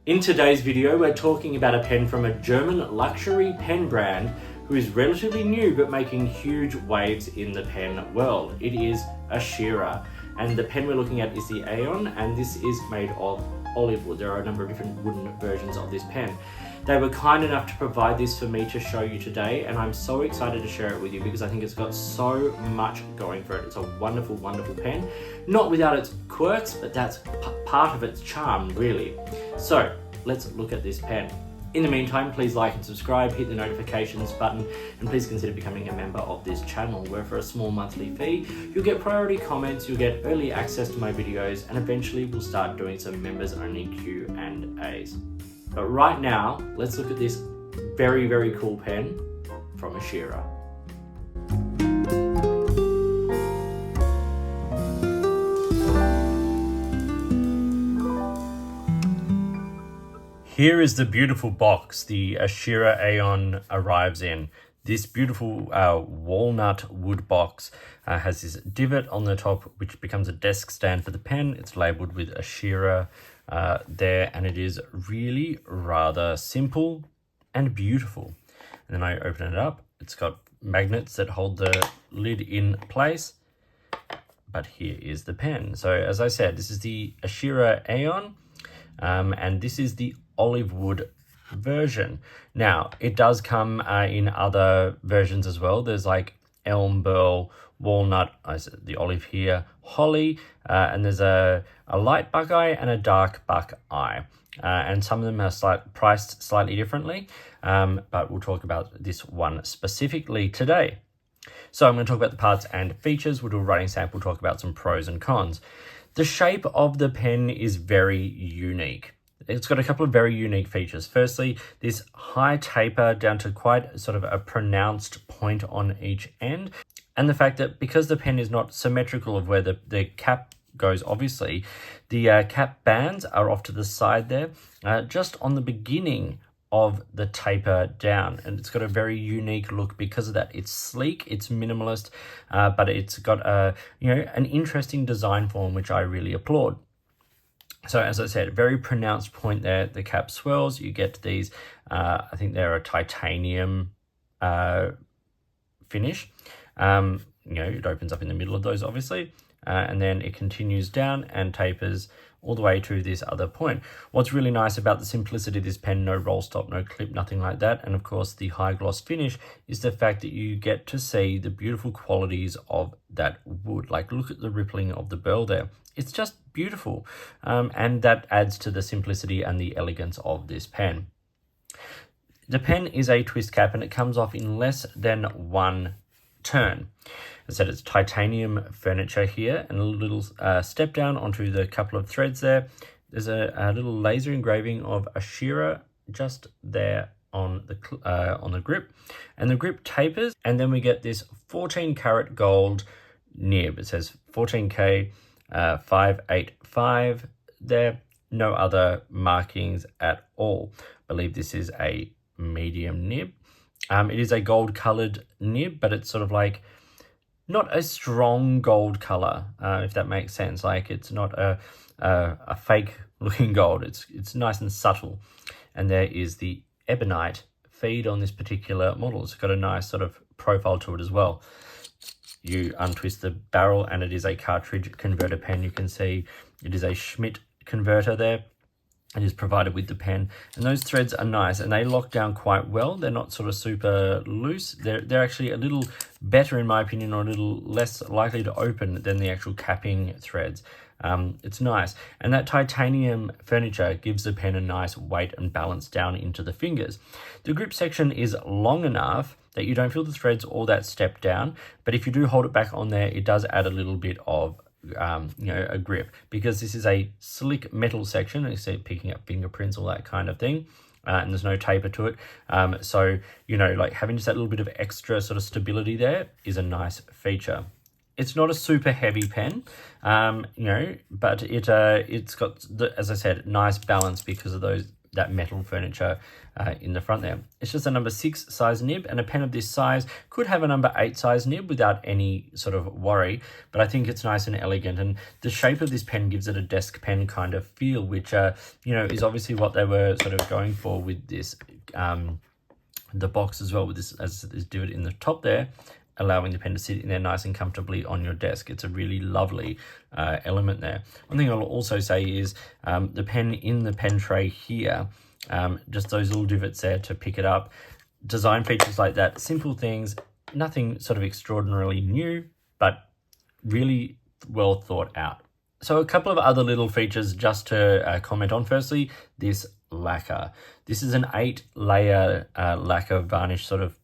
In today's video, we're talking about a pen from a German luxury pen brand who is relatively new but making huge waves in the pen world. It is Ashera, and the pen we're looking at is the Aeon, and this is made of olive wood. There are a number of different wooden versions of this pen. They were kind enough to provide this for me to show you today, and I'm so excited to share it with you because I think it's got so much going for it. It's a wonderful, wonderful pen. Not without its quirks, but that's part of its charm, really. So let's look at this pen. In the meantime, please like and subscribe, hit the notifications button, and please consider becoming a member of this channel, where for a small monthly fee, you'll get priority comments, you'll get early access to my videos, and eventually we'll start doing some members only Q&As. But right now, let's look at this very, very cool pen from Ashera. Here is the beautiful box the Ashera Aeon arrives in. This beautiful walnut wood box has this divot on the top, which becomes a desk stand for the pen. It's labeled with Ashera there, and it is really rather simple and beautiful. And then I open it up. It's got magnets that hold the lid in place. But here is the pen. So as I said, this is the Ashera Aeon, and this is the olive wood version. Now, it does come in other versions as well. There's like elm, burl, walnut, the olive here, holly, and there's a light buckeye and a dark buckeye. And some of them are priced slightly differently, but we'll talk about this one specifically today. So I'm going to talk about the parts and features. We'll do a writing sample, talk about some pros and cons. The shape of the pen is very unique. It's got a couple of very unique features. Firstly, this high taper down to quite sort of a pronounced point on each end. And the fact that because the pen is not symmetrical of where the cap goes, obviously, the cap bands are off to the side there, just on the beginning of the taper down. And it's got a very unique look because of that. It's sleek, it's minimalist, but it's got an interesting design form, which I really applaud. So as I said, very pronounced point there. The cap swirls. You get these, I think they're a titanium finish. It opens up in the middle of those, obviously. And then it continues down and tapers all the way to this other point. What's really nice about the simplicity of this pen, no roll stop, no clip, nothing like that. And of course, the high gloss finish is the fact that you get to see the beautiful qualities of that wood. Like, look at the rippling of the burl there. It's just beautiful. And that adds to the simplicity and the elegance of this pen. The pen is a twist cap and it comes off in less than one turn. As I said, it's titanium furniture here, and a little step down onto the couple of threads there. There's a little laser engraving of Ashera just there on the grip, and the grip tapers, and then we get this 14 karat gold nib. It says 14K 585 there. No other markings at all. I believe this is a medium nib. It is a gold colored nib, but it's sort of like not a strong gold color, if that makes sense. Like, it's not a fake looking gold. It's nice and subtle. And there is the ebonite feed on this particular model. It's got a nice sort of profile to it as well. You untwist the barrel and it is a cartridge converter pen. You can see it is a Schmidt converter there. It is provided with the pen, and those threads are nice and they lock down quite well. They're not sort of super loose. They're actually a little better, in my opinion, or a little less likely to open than the actual capping threads. It's nice, and that titanium furniture gives the pen a nice weight and balance down into the fingers. The grip section is long enough that you don't feel the threads all that step down, but if you do hold it back on there, it does add a little bit of a grip, because this is a slick metal section. You see it picking up fingerprints, all that kind of thing, and there's no taper to it. So like having just that little bit of extra sort of stability there is a nice feature. It's not a super heavy pen, but it's got, as I said, nice balance because of those that metal furniture in the front there. It's just a number 6 size nib, and a pen of this size could have a number 8 size nib without any sort of worry, but I think it's nice and elegant, and the shape of this pen gives it a desk pen kind of feel, which is obviously what they were sort of going for with this the box as well, with this as this divot in the top there, allowing the pen to sit in there nice and comfortably on your desk. It's a really lovely element there. One thing I'll also say is the pen in the pen tray here, just those little divots there to pick it up. Design features like that, simple things, nothing sort of extraordinarily new, but really well thought out. So a couple of other little features just to comment on. Firstly, this lacquer. This is an 8-layer lacquer varnish sort of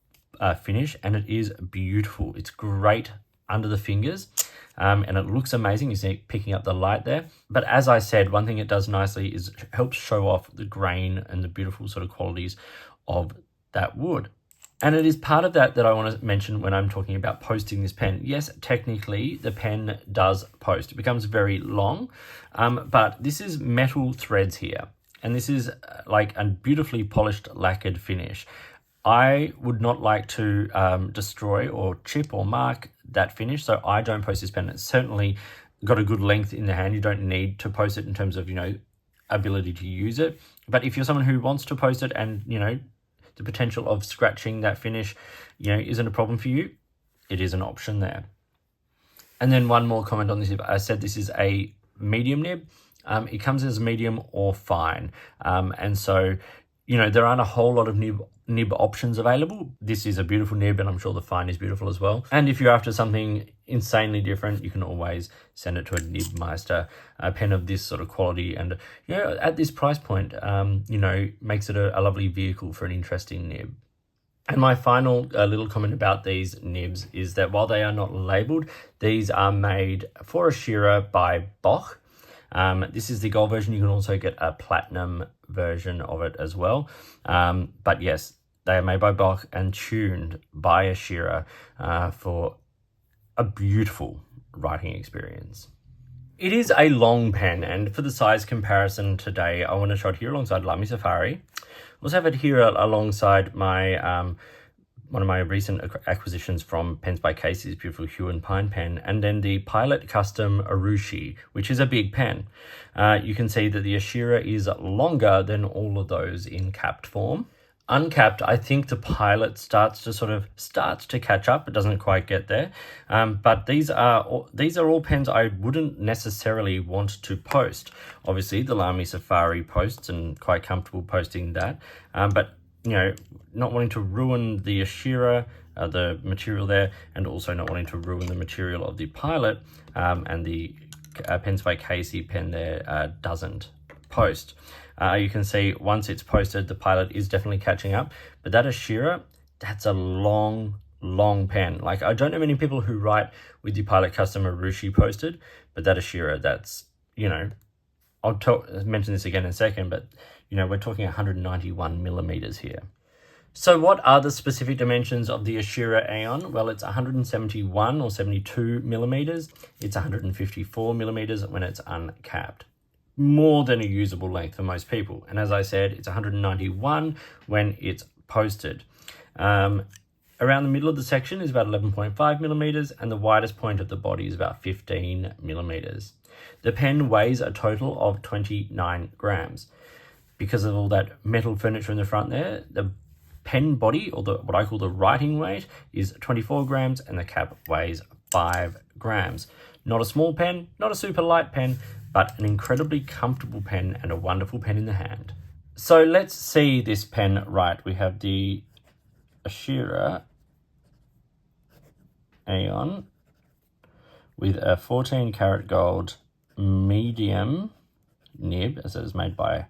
finish, and it is beautiful. It's great under the fingers, and it looks amazing. You see picking up the light there. But as I said, one thing it does nicely is helps show off the grain and the beautiful sort of qualities of that wood. And it is part of that I want to mention when I'm talking about posting this pen. Yes, technically the pen does post. It becomes very long, but this is metal threads here, and this is like a beautifully polished lacquered finish. I would not like to destroy or chip or mark that finish, so I don't post this pen. It's certainly got a good length in the hand. You don't need to post it in terms of, ability to use it. But if you're someone who wants to post it and, the potential of scratching that finish, isn't a problem for you, it is an option there. And then one more comment on this. I said this is a medium nib. It comes as medium or fine. And so, there aren't a whole lot of nib options available. This is a beautiful nib, and I'm sure the fine is beautiful as well. And if you're after something insanely different, you can always send it to a Nibmeister. A pen of this sort of quality and, at this price point, makes it a lovely vehicle for an interesting nib. And my final little comment about these nibs is that while they are not labeled, these are made for Ashera by Boch. This is the gold version. You can also get a platinum version of it as well. But yes, they are made by Boch and tuned by Ashera for a beautiful writing experience. It is a long pen, and for the size comparison today, I want to show it here alongside Lamy Safari. I also have it here alongside my one of my recent acquisitions from Pens by Casey's beautiful Hue and Pine pen, and then the Pilot Custom Urushi, which is a big pen. You can see that the Ashera is longer than all of those in capped form. Uncapped, I think the Pilot starts to catch up. It doesn't quite get there. But these are all pens I wouldn't necessarily want to post. Obviously, the Lamy Safari posts and quite comfortable posting that. But not wanting to ruin the Ashera, the material there, and also not wanting to ruin the material of the Pilot, and the Pens by Casey pen there doesn't post. You can see once it's posted, the Pilot is definitely catching up, but that Ashera, that's a long pen. Like, I don't know many people who write with the Pilot Custom Urushi posted, but that Ashera, that's, I'll mention this again in a second, but, we're talking 191 millimeters here. So what are the specific dimensions of the Ashera Aeon? Well, it's 171 or 72 millimeters. It's 154 millimeters when it's uncapped. More than a usable length for most people. And as I said, it's 191 when it's posted. Around the middle of the section is about 11.5 millimeters, and the widest point of the body is about 15 millimeters. The pen weighs a total of 29 grams. Because of all that metal furniture in the front there, the pen body, or what I call the writing weight, is 24 grams, and the cap weighs 5 grams. Not a small pen, not a super light pen, but an incredibly comfortable pen and a wonderful pen in the hand. So let's see this pen right. We have the Ashera Aeon with a 14 karat gold medium nib, as it is made by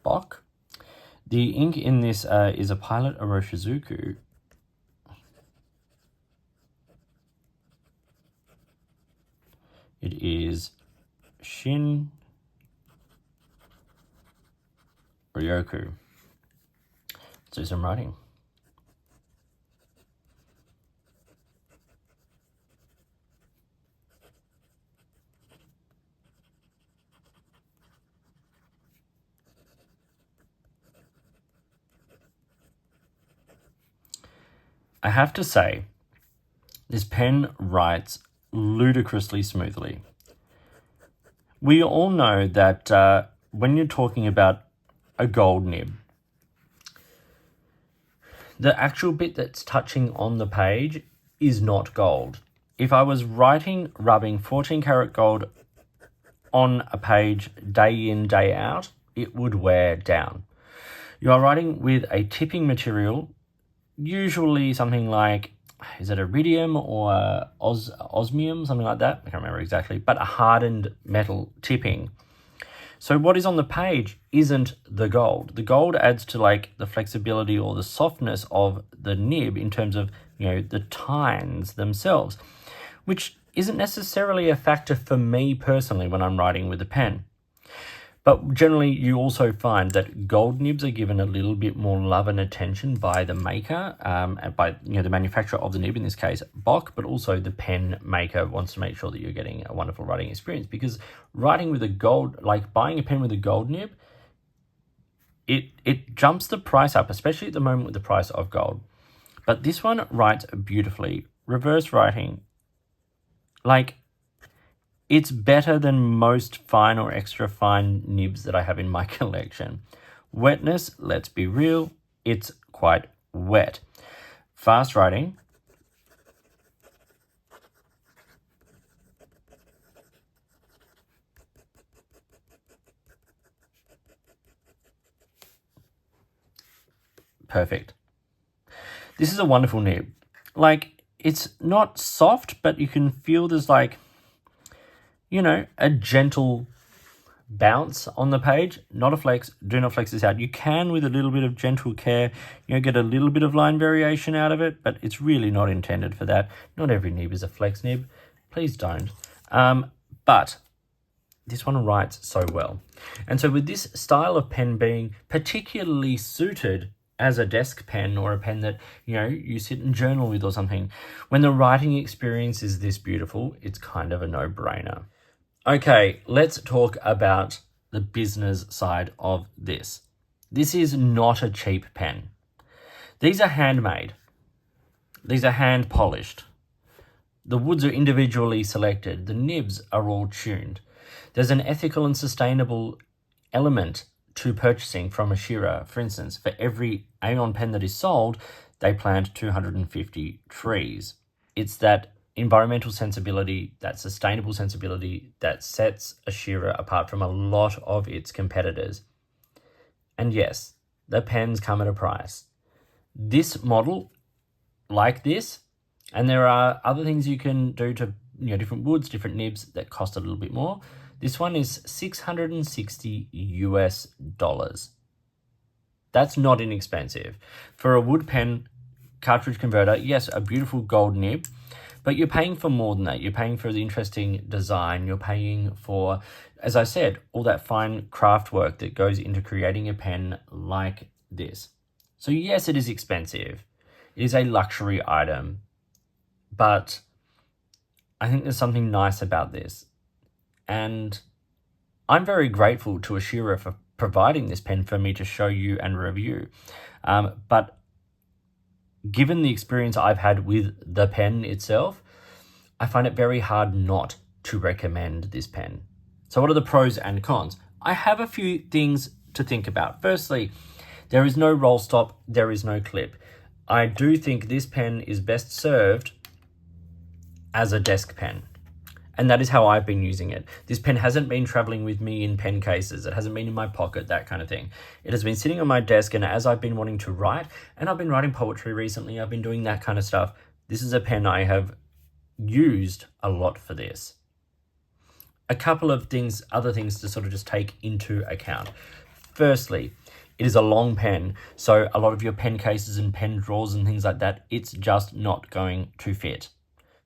Boch. The ink in this is a Pilot Oroshizuku. It is Shin Ryoku. Let's do some writing. I have to say, this pen writes ludicrously smoothly. We all know that when you're talking about a gold nib, the actual bit that's touching on the page is not gold. If I was rubbing 14 karat gold on a page day in, day out, it would wear down. You are writing with a tipping material, usually something like, is it iridium or osmium, something like that? I can't remember exactly, but a hardened metal tipping. So what is on the page isn't the gold. The gold adds to like the flexibility or the softness of the nib in terms of, the tines themselves, which isn't necessarily a factor for me personally when I'm writing with a pen. But generally, you also find that gold nibs are given a little bit more love and attention by the maker, and by the manufacturer of the nib, in this case, Bock, but also the pen maker wants to make sure that you're getting a wonderful writing experience. Because writing with a gold, like buying a pen with a gold nib, it jumps the price up, especially at the moment with the price of gold. But this one writes beautifully. Reverse writing, like, it's better than most fine or extra fine nibs that I have in my collection. Wetness, let's be real, it's quite wet. Fast writing. Perfect. This is a wonderful nib. Like, it's not soft, but you can feel there's like, a gentle bounce on the page. Not a flex. Do not flex this out. You can, with a little bit of gentle care, get a little bit of line variation out of it, but it's really not intended for that. Not every nib is a flex nib. Please don't. But this one writes so well. And so with this style of pen being particularly suited as a desk pen or a pen that, you sit and journal with or something, when the writing experience is this beautiful, it's kind of a no-brainer. Okay, let's talk about the business side of this. This is not a cheap pen. These are handmade. These are hand polished. The woods are individually selected. The nibs are all tuned. There's an ethical and sustainable element to purchasing from Ashera. For instance, for every Aeon pen that is sold, they plant 250 trees. It's that environmental sensibility, that sustainable sensibility that sets Ashera apart from a lot of its competitors. And yes, the pens come at a price. This model, like this, and there are other things you can do to, different woods, different nibs that cost a little bit more. This one is $660 US. That's not inexpensive. For a wood pen cartridge converter, yes, a beautiful gold nib, but you're paying for more than that. You're paying for the interesting design. You're paying for, as I said, all that fine craft work that goes into creating a pen like this. So yes, it is expensive. It is a luxury item, but I think there's something nice about this. And I'm very grateful to Ashera for providing this pen for me to show you and review. But given the experience I've had with the pen itself, I find it very hard not to recommend this pen. So what are the pros and cons? I have a few things to think about. Firstly, there is no roll stop, there is no clip. I do think this pen is best served as a desk pen. And that is how I've been using it. This pen hasn't been traveling with me in pen cases. It hasn't been in my pocket, that kind of thing. It has been sitting on my desk, and as I've been wanting to write, and I've been writing poetry recently, I've been doing that kind of stuff. This is a pen I have used a lot for this. A couple of other things to sort of just take into account. Firstly, it is a long pen, so a lot of your pen cases and pen drawers and things like that, it's just not going to fit.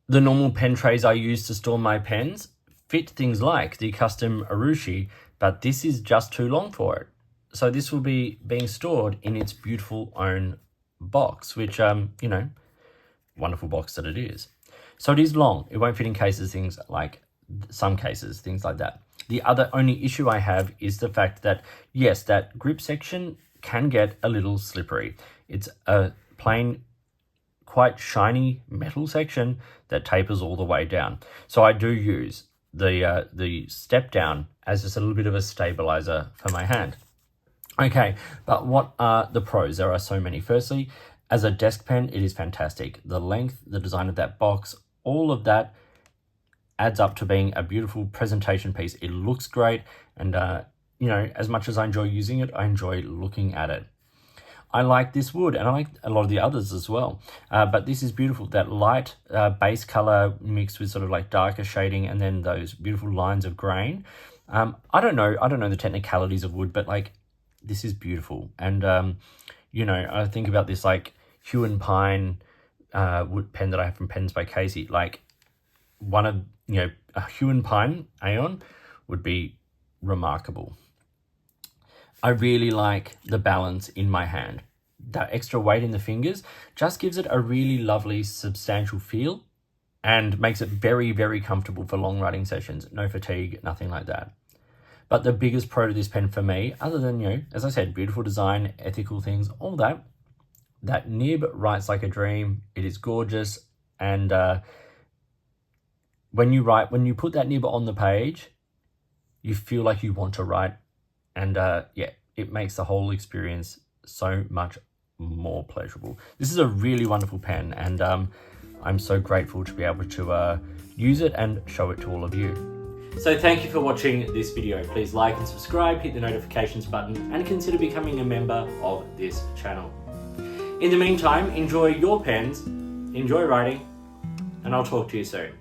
The normal pen trays I use to store my pens fit things like the custom Urushi, but this is just too long for it. So this will be being stored in its beautiful own box, which, wonderful box that it is. So it is long. It won't fit in cases, things like that. The other only issue I have is the fact that, yes, that grip section can get a little slippery. It's a plain quite shiny metal section that tapers all the way down. So I do use the step down as just a little bit of a stabilizer for my hand. Okay, but what are the pros? There are so many. Firstly, as a desk pen, it is fantastic. The length, the design of that box, all of that adds up to being a beautiful presentation piece. It looks great, and you know, as much as I enjoy using it, I enjoy looking at it. I like this wood, and I like a lot of the others as well. But this is beautiful. That light base color mixed with sort of like darker shading, and then those beautiful lines of grain. I don't know the technicalities of wood, but like, this is beautiful. And you know, I think about this like Hue and Pine wood pen that I have from Pens by Casey. Like, one of, you know, a Hue and Pine Aeon would be remarkable. I really like the balance in my hand. That extra weight in the fingers just gives it a really lovely, substantial feel and makes it very, very comfortable for long writing sessions. No fatigue, nothing like that. But the biggest pro to this pen for me, other than, you know, as I said, beautiful design, ethical things, all that, that nib writes like a dream. It is gorgeous. And when you put that nib on the page, you feel like you want to write. And yeah, it makes the whole experience so much more pleasurable. This is a really wonderful pen, and I'm so grateful to be able to use it and show it to all of you. So thank you for watching this video. Please like and subscribe, hit the notifications button, and consider becoming a member of this channel. In the meantime, enjoy your pens, enjoy writing, and I'll talk to you soon.